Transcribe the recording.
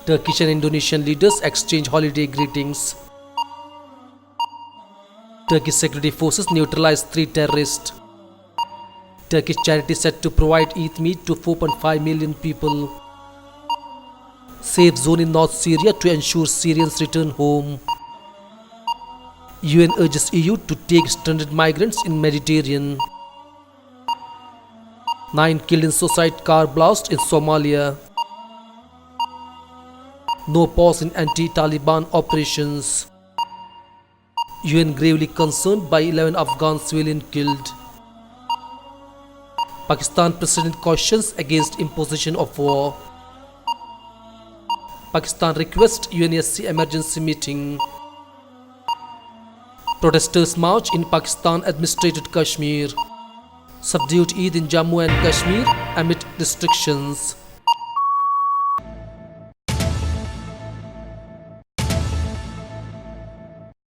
Turkish and Indonesian leaders exchange holiday greetings. Turkish security forces neutralize 3 terrorists. Turkish charity set to provide Eid meat to 4.5 million people. Safe zone in North Syria to ensure Syrians return home. UN urges EU to take stranded migrants in Mediterranean. 9 killed in suicide car blast in Somalia. No pause in anti-Taliban operations. UN gravely concerned by 11 Afghan civilians killed. Pakistan President cautions against imposition of war. Pakistan requests UNSC emergency meeting. Protesters march in Pakistan administrated Kashmir. Subdued Eid in Jammu and Kashmir amid restrictions.